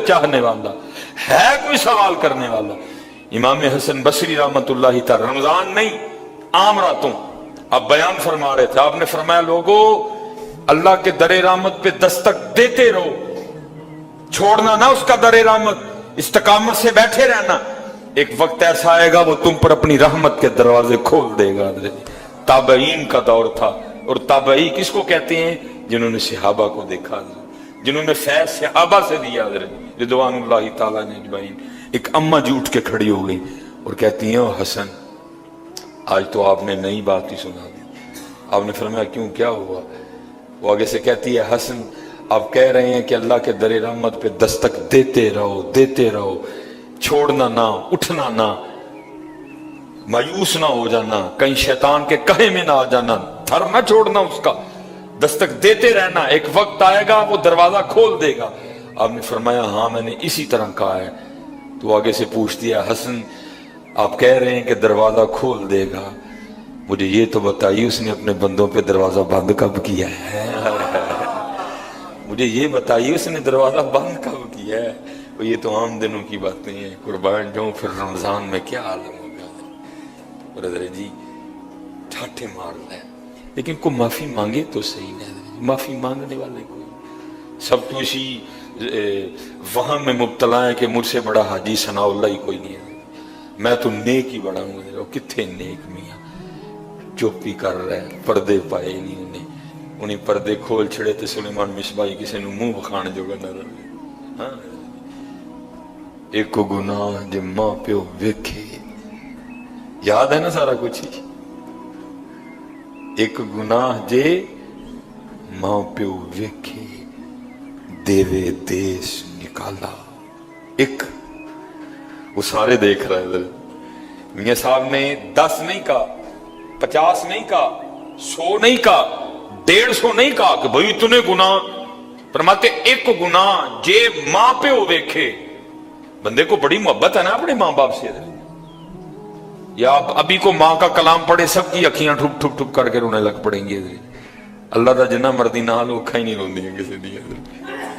چاہنے والا ہے کوئی سوال کرنے والا؟ امام حسن بصری رحمت اللہ تعالی رمضان نہیں عام راتوں اب بیان فرما رہے تھے، آپ نے فرمایا لوگو اللہ کے در رحمت پہ دستک دیتے رہو، چھوڑنا نہ اس کا در رحمت، استقامت سے بیٹھے رہنا، ایک وقت ایسا آئے گا وہ تم پر اپنی رحمت کے دروازے کھول دے گا۔ تابعین کا دور تھا، اور تابعی کس کو کہتے ہیں؟ جنہوں نے صحابہ کو دیکھا، جنہوں نے فیض صحابہ سے دیا رضوان اللہ تعالیٰ نے اجمعین۔ ایک اماں جی اٹھ کے کھڑی ہو گئی اور کہتی ہیں حسن آج تو آپ نے نئی بات ہی سنا دی۔ آپ نے فرمایا کیوں، کیا ہوا؟ وہ آگے سے کہتی ہے حسن آپ کہہ رہے ہیں کہ اللہ کے در رحمت پہ دستک دیتے رہو، چھوڑنا نہ، اٹھنا نہ، مایوس نہ ہو جانا، کہیں شیطان کے کہے میں نہ آ جانا، تھر نہ چھوڑنا اس کا، دستک دیتے رہنا، ایک وقت آئے گا وہ دروازہ کھول دے گا۔ آپ نے فرمایا ہاں میں نے اسی طرح کہا ہے۔ تو آگے سے پوچھتی ہے حسن آپ کہہ رہے ہیں کہ دروازہ کھول دے گا، مجھے یہ تو بتائیے اس نے اپنے بندوں پہ دروازہ بند کب کیا ہے؟ مجھے یہ بتائیے اس نے دروازہ بند کب کیا ہے؟ یہ تو عام دنوں کی باتیں ہیں، قربان جاؤں پھر رمضان میں کیا عالم ہوگا۔ برادر جی ٹھاٹھے مار لیں، لیکن کوئی معافی مانگے تو صحیح نہیں، معافی مانگنے والے کوئی سب تو اسی وہاں میں مبتلا ہے کہ مجھ سے بڑا حاجی ثناء اللہ ہی کوئی نہیں ہے، میں تو نیک ہی بڑا ہوں۔ کتنے نیک میاں چوپی کر رہے، پردے پائے نہیں انہیں پردے کھول چھڑے تو سلیمان مصباحی کسی نے منہ بخان جو گا نہ رہے۔ ہاں ایک گناہ جے ماں پیو ویکھے، یاد ہے نا سارا کچھ ہی، ایک گناہ جے ماں پیو ویکھے دیوے دیس نکالا۔ ایک وہ سارے دیکھ رہے تھے، میاں صاحب نے 10 نہیں کہا، 50 نہیں کہا، 100 نہیں کہا، 150 نہیں کہا کہ بھئی اتنے گناہ، فرماتے ایک گناہ جے ماں پیو ویکھے۔ بندے کو بڑی محبت ہے نا اپنے ماں باپ سے، یا ابھی کو ماں کا کلام پڑھے سب کی اکھیاں ٹھپ ٹھپ ٹھپ کر کے رونے لگ پڑیں گے۔ اللہ دا جنہ مردی نہ لو کھائی نہیں روندی ہیں کسی دی۔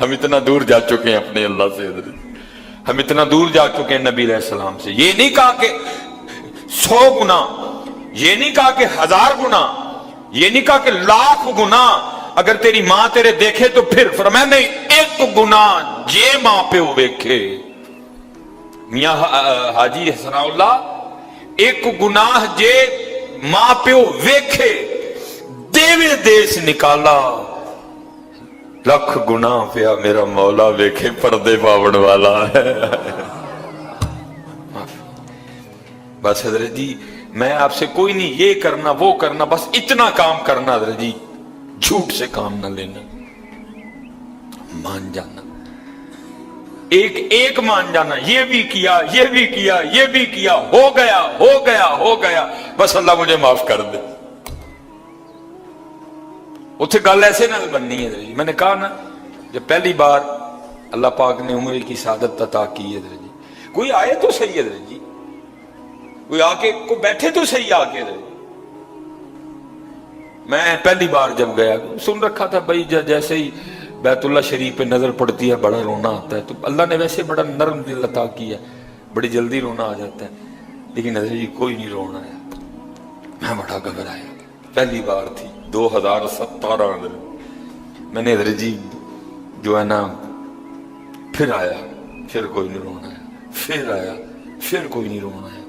ہم اتنا دور جا چکے ہیں اپنے اللہ سے، ہم اتنا دور جا چکے ہیں نبی علیہ السلام سے۔ یہ نہیں کہا کہ 100 گناہ، یہ نہیں کہا کہ 1000 گناہ، یہ نہیں کہا کہ 1,00,000 گناہ اگر تیری ماں تیرے دیکھے تو پھر فرمایا نہیں ایک گناہ جے ماں پہ ویکھے۔ میاں حاجی ثناء اللہ ایک گناہ جے ماں پیو ویکھے دیوے دیس نکالا، لکھ گناہ پیا میرا مولا ویکھے پردے پاون والا ہے۔ بس حضرت جی میں آپ سے کوئی نہیں یہ کرنا وہ کرنا، بس اتنا کام کرنا حضرت جی، جھوٹ سے کام نہ لینا، مان جانا، ایک مان جانا، یہ بھی کیا یہ بھی کیا یہ بھی کیا، ہو گیا بس اللہ مجھے معاف کر دے۔ اتھے گل ایسے نہ بننی ہے جی، میں نے کہا نا جب پہلی بار اللہ پاک نے عمر کی سعادت عطا کی ہے جی، کوئی آئے تو صحیح ہے جی، کوئی آ کے کوئی بیٹھے تو صحیح آ کے۔ میں پہلی بار جب گیا سن رکھا تھا بھائی جیسے ہی بیت اللہ شریف پہ نظر پڑتی ہے بڑا رونا آتا ہے، تو اللہ نے ویسے بڑا نرم دل عطا کیا، بڑی جلدی رونا آ جاتا ہے، لیکن حضرت جی کوئی نہیں رونا ہے۔ میں بڑا گھبرایا، پہلی بار تھی 2017 میں نے حضرت جی جو ہے نا پھر آیا، پھر کوئی نہیں رونا ہے، پھر آیا پھر کوئی نہیں رونا ہے،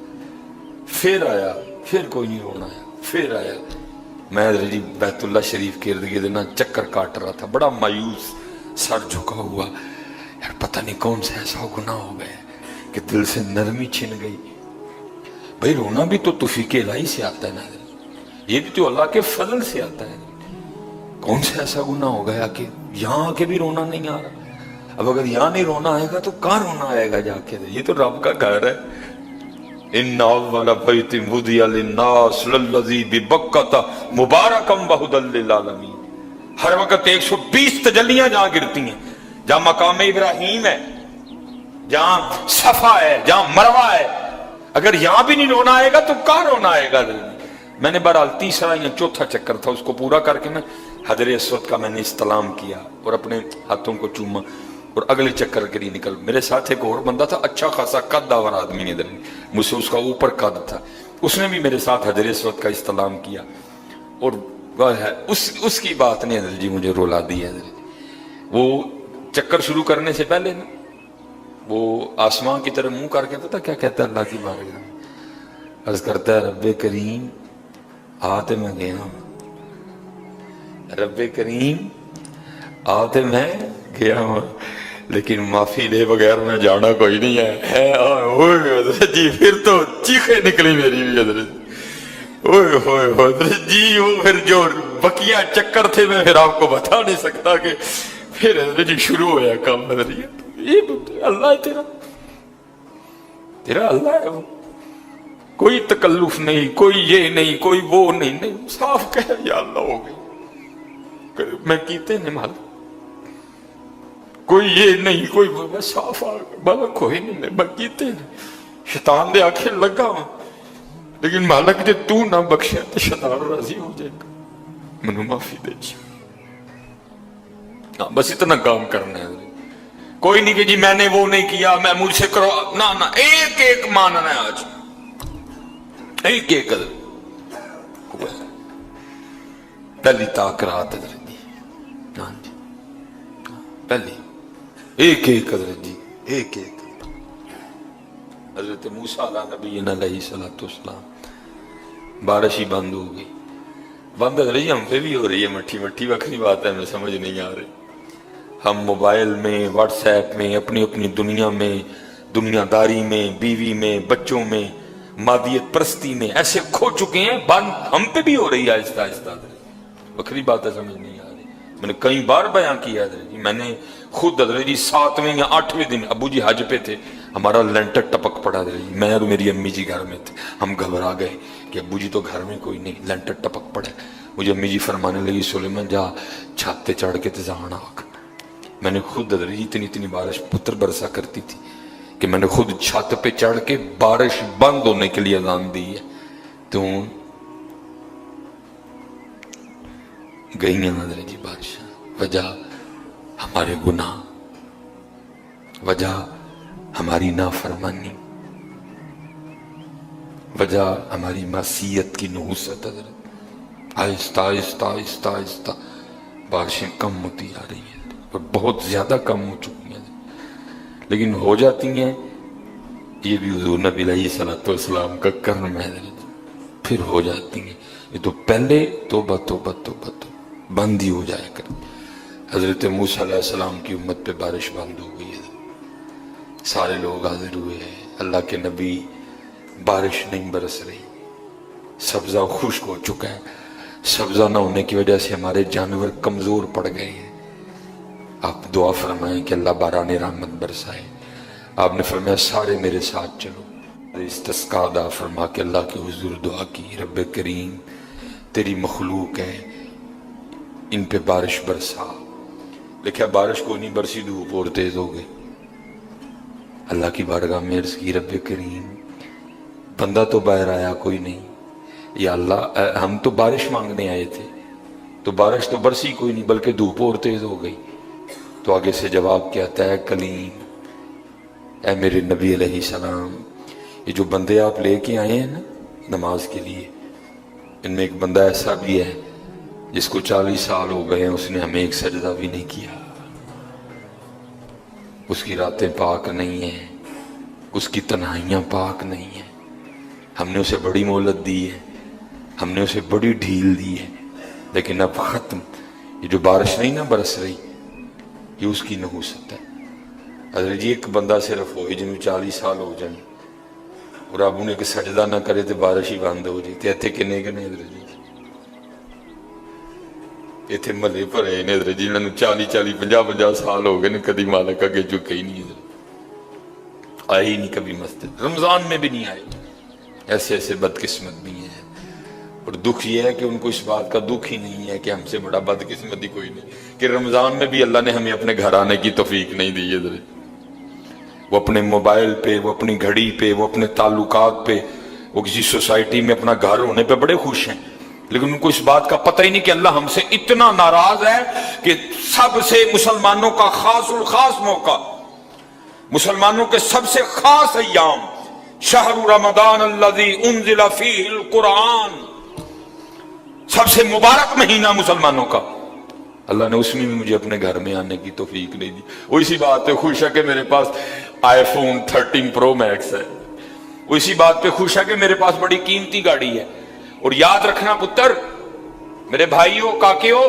پھر آیا پھر کوئی نہیں رونا ہے، پھر آیا۔ میں حضرت جی بیت اللہ شریف کے ارد گرد نا چکر کاٹ رہا تھا، بڑا مایوس، سر جھکا ہوا، یار پتہ نہیں کون سے ایسا گناہ ہو گیا کہ دل سے نرمی چھن گئی۔ بھائی رونا بھی تو توفیق الہی سے آتا ہے نا، یہ بھی تو اللہ کے فضل سے آتا ہے۔ کون سے ایسا گناہ ہو گیا کہ یہاں آ کے بھی رونا نہیں آ رہا؟ اب اگر یہاں نہیں رونا آئے گا تو کہاں رونا آئے گا جا کے؟ یہ تو رب کا گھر ہے۔ ان اول بیت وضع للناس للذی ببکۃ مبارکا وہدی للعالمین۔ ہر وقت 120 تجلیاں جہاں گرتی ہیں، جہاں مقام ابراہیم ہے، جہاں صفا ہے، جہاں مروہ ہے، اگر یہاں بھی نہیں رونا آئے گا تو کہاں رونا آئے گا؟ میں نے بہرحال تیسرا یا چوتھا چکر تھا، اس کو پورا کر کے نا حجر اسود کا میں نے استلام کیا اور اپنے ہاتھوں کو چوما، اور اگلے چکر کے لیے نکل. میرے ساتھ ایک اور بندہ تھا, اچھا خاصا قد داور آدمی نے, مجھ سے اس کا اوپر قد تھا, اس نے بھی میرے ساتھ حجر اسود کا استلام کیا, اور اس کی بات نے حضرت جی مجھے رولا دی ہے. وہ چکر شروع کرنے سے پہلے نا وہ آسمان کی طرف منہ کر کے پتا کیا کہتا ہے اللہ کی بارگاہ میں, عرض کرتا ہے رب کریم آتے میں گیا ہوں, رب کریم آتے میں گیا ہوں, لیکن معافی دے بغیر میں جانا کوئی نہیں ہے. حضرت جی پھر تو چیخیں نکلی میری بھی حضرت, اوئے ہوئے حضرت جی وہ پھر جو بقیہ چکر تھے میں پھر آپ کو بتا نہیں سکتا کہ پھر حضرت جی شروع ہوا کام. حضرت یہ اللہ ہے تیرا اللہ ہے, وہ کوئی تکلف نہیں, کوئی یہ نہیں, کوئی وہ نہیں, صاف کہہ یا اللہ ہو گئی, میں کیتے نہیں مال, کوئی یہ نہیں, کوئی وہ, صاف بالا کوئی نہیں, میں کیتے نہیں, شیطان دے آنکھیں لگا ہوں, لیکن مالک جے تو نہ بخشے تو شیطان راضی ہو جائے گا, منو معافی دے جی. بس اتنا کام کرنا ہے, کوئی نہیں کہ جی میں نے وہ نہیں کیا, میں مجھ سے کرو, نہ ایک ایک ماننا ہے آج, ایک ایک پہلی تاکرات حضرت جی, ہاں جی پہلی ایک ایک حضرت جی, ایک ایک. حضرت موسیٰ نبی علیہ السلام بارش ہی بند ہو گئی, بند حضرت جی ہم پہ بھی ہو رہی ہے, مٹھی مٹھی وکری بات ہے, ہمیں سمجھ نہیں آ رہی. ہم موبائل میں, واٹس ایپ میں, اپنی اپنی دنیا میں, دنیا داری میں, بیوی میں, بچوں میں, مادیت پرستی میں ایسے کھو چکے ہیں, بند ہم پہ بھی ہو رہی ہے آہستہ آہستہ. وکری بات ہے, سمجھ نہیں آ رہی. میں نے کئی بار بیان کیا حضرت جی, میں نے خود حضرت جی 7ویں یا 8ویں دن ابو جی حج پہ تھے, ہمارا لینٹر ٹپک پڑا حضرت جی, میں اور میری امی جی گھر میں تھے, ہم گھبرا گئے کہ ابو جی تو گھر میں کوئی نہیں, لینٹر ٹپک پڑے. مجھے امی جی فرمانے لگی سلیمان جا چھت پہ چڑھ کے تزانا آکھنا. میں نے خود حضرت جی اتنی بارش پتر برسا کرتی تھی کہ میں نے خود چھت پہ چڑھ کے بارش بند ہونے کے لیے اذان دی ہے. تو گئی ہیں حضرت جی بادشاہ, وجہ ہمارے گناہ, وجہ ہماری نافرمانی, وجہ ہماری معصیت کی نحوست. حضرت آہستہ آہستہ آہستہ آہستہ بارشیں کم ہوتی آ رہی ہیں, اور بہت زیادہ کم ہو چکی ہیں, لیکن ہو جاتی ہیں. یہ بھی حضور نبی علیہ السلام کا کرم ہے, پھر ہو جاتی ہیں. یہ تو پہلے توبہ توبہ توبہ توبہ بند ہی ہو جائے کر. حضرت موسیٰ علیہ السلام کی امت پہ بارش بند ہو گئی ہے, سارے لوگ حاضر ہوئے ہیں, اللہ کے نبی, بارش نہیں برس رہی, سبزہ خشک ہو چکا ہے, سبزہ نہ ہونے کی وجہ سے ہمارے جانور کمزور پڑ گئے ہیں. آپ دعا فرمائیں کہ اللہ باران رحمت برسائے. آپ نے فرمایا سارے میرے ساتھ چلو, استسقا ادا فرما کے اللہ کے حضور دعا کی, رب کریم تیری مخلوق ہے, ان پہ بارش برسا. لکھا بارش کو نہیں برسی, دھوپ اور تیز ہو گئی. اللہ کی بارگاہ میں عرض کی رب کریم بندہ تو باہر آیا کوئی نہیں, یا اللہ ہم تو بارش مانگنے آئے تھے, تو بارش تو برسی کوئی نہیں بلکہ دھوپ اور تیز ہو گئی. تو آگے سے جواب کیا آتا ہے, کلیم اے میرے نبی علیہ السلام, یہ جو بندے آپ لے کے آئے ہیں نا نماز کے لیے, ان میں ایک بندہ ایسا بھی ہے جس کو 40 سال ہو گئے ہیں, اس نے ہمیں ایک سجدہ بھی نہیں کیا. اس کی راتیں پاک نہیں ہیں, اس کی تنہائیاں پاک نہیں ہیں. ہم نے اسے بڑی مہلت دی ہے, ہم نے اسے بڑی ڈھیل دی ہے, لیکن اب ختم. یہ جو بارش نہیں نہ برس رہی, یہ اس کی نحوست ہے. حضرت جی ایک بندہ صرف ہوئے جنہوں 40 سال ہو جائیں اور اب انہیں کہ سجدہ نہ کرے تو بارش ہی بند ہو جائے. ایتھے کنے کنے حضرت جی, ایتھے ملے پر ہے حضرت جی, انہوں 40-50 سال ہو گئے, کدی مالک اگے جھکے ہی نہیں, حضرت آئے ہی نہیں کبھی مسجد, رمضان میں بھی نہیں آئے. ایسے ایسے بدقسمت بھی ہیں, اور دکھ یہ ہے کہ ان کو اس بات کا دکھ ہی نہیں ہے کہ ہم سے بڑا بدقسمت ہی کوئی نہیں, کہ رمضان میں بھی اللہ نے ہمیں اپنے گھر آنے کی توفیق نہیں دی. حضرت وہ اپنے موبائل پہ, وہ اپنی گھڑی پہ, وہ اپنے تعلقات پہ, وہ کسی سوسائٹی میں اپنا گھر ہونے پہ بڑے خوش ہیں, لیکن ان کو اس بات کا پتہ ہی نہیں کہ اللہ ہم سے اتنا ناراض ہے کہ سب سے مسلمانوں کا خاص الخاص موقع، مسلمانوں کے سب سے خاص ایام، شہر رمضان الذی انزل فیہ القرآن، سب سے مبارک مہینہ مسلمانوں کا، اللہ نے اس میں بھی مجھے اپنے گھر میں آنے کی توفیق نہیں دی۔ وہ اسی بات پہ خوش ہے کہ میرے پاس آئی فون 13 پرو میکس ہے، وہ اسی بات پہ خوش ہے کہ میرے پاس بڑی قیمتی گاڑی ہے۔ اور یاد رکھنا پتر، میرے بھائیوں کاکیوں،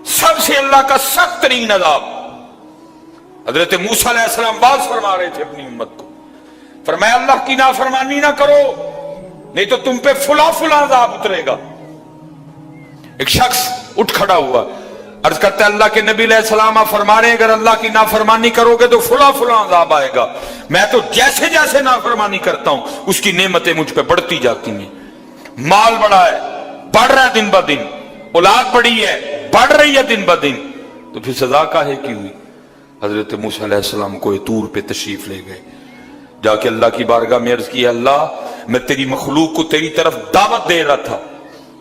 سب سے اللہ کا سخت ترین عذاب، حضرت موسیٰ علیہ السلام باز فرما رہے تھے اپنی امت کو، فرمایا اللہ کی نافرمانی نہ کرو نہیں تو تم پہ فلاں فلاں عذاب اترے گا۔ ایک شخص اٹھ کھڑا ہوا، عرض کرتا ہے اللہ کے نبی علیہ السلام آپ فرما رہے ہیں اگر اللہ کی نافرمانی کرو گے تو فلاں فلاں عذاب آئے گا، میں تو جیسے جیسے نافرمانی کرتا ہوں اس کی نعمتیں مجھ پہ بڑھتی جاتی ہیں، مال بڑا ہے، بڑھ رہا ہے دن بہ دن، اولاد بڑی ہے، بڑھ رہی ہے دن بہ دن، تو پھر سزا کاہے کی ہوئی؟ حضرت موسیٰ علیہ السلام کوہ طور پہ تشریف لے گئے، جا کے اللہ کی بارگاہ میں عرض کی اللہ میں تیری مخلوق کو تیری طرف دعوت دے رہا تھا،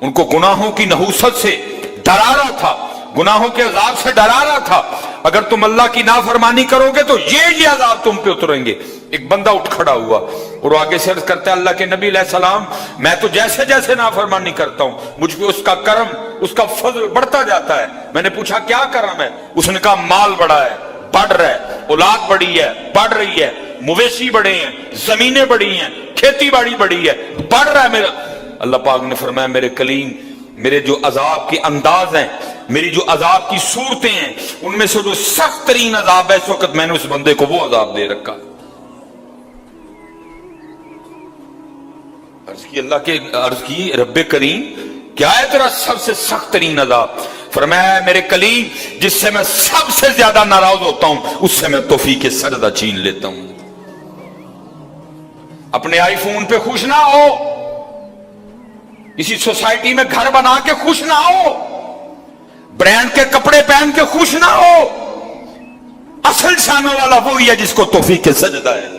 ان کو گناہوں کی نحوست سے ڈرا رہا تھا، گناہوں کے عذاب سے ڈرا رہا تھا، اگر تم اللہ کی نافرمانی کرو گے تو یہ عذاب تم پہ اتریں گے۔ ایک بندہ اٹھ کھڑا ہوا اور آگے سے عرض کرتا ہے اللہ کے نبی علیہ السلام میں تو جیسے جیسے نافرمانی کرتا ہوں مجھ پہ اس کا کرم، اس کا فضل بڑھتا جاتا ہے۔ میں نے پوچھا کیا کرم ہے؟ اس نے کہا مال بڑا ہے، بڑھ رہا ہے، اولاد بڑی ہے، بڑھ رہی ہے، مویشی بڑے ہیں، زمینیں بڑی ہیں، کھیتی باڑی بڑی ہے، بڑھ رہا ہے میرا۔ اللہ پاک نے فرمایا میرے کلیم، میرے جو عذاب کے انداز ہیں، میری جو عذاب کی صورتیں ہیں، ان میں سے جو سخت ترین عذاب ہے اس وقت میں نے اس بندے کو وہ عذاب دے رکھا۔ عرض کی رب کریم کیا ہے تیرا سب سے سخت ترین عذاب؟ فرمایا میرے کلیم جس سے میں سب سے زیادہ ناراض ہوتا ہوں اس سے میں توفیق سجدہ چھین لیتا ہوں۔ اپنے آئی فون پہ خوش نہ ہو، کسی سوسائٹی میں گھر بنا کے خوش نہ ہو، برانڈ کے کپڑے پہن کے خوش نہ ہو، اصل شان والا وہی ہے جس کو توفیق سجدہ ہے۔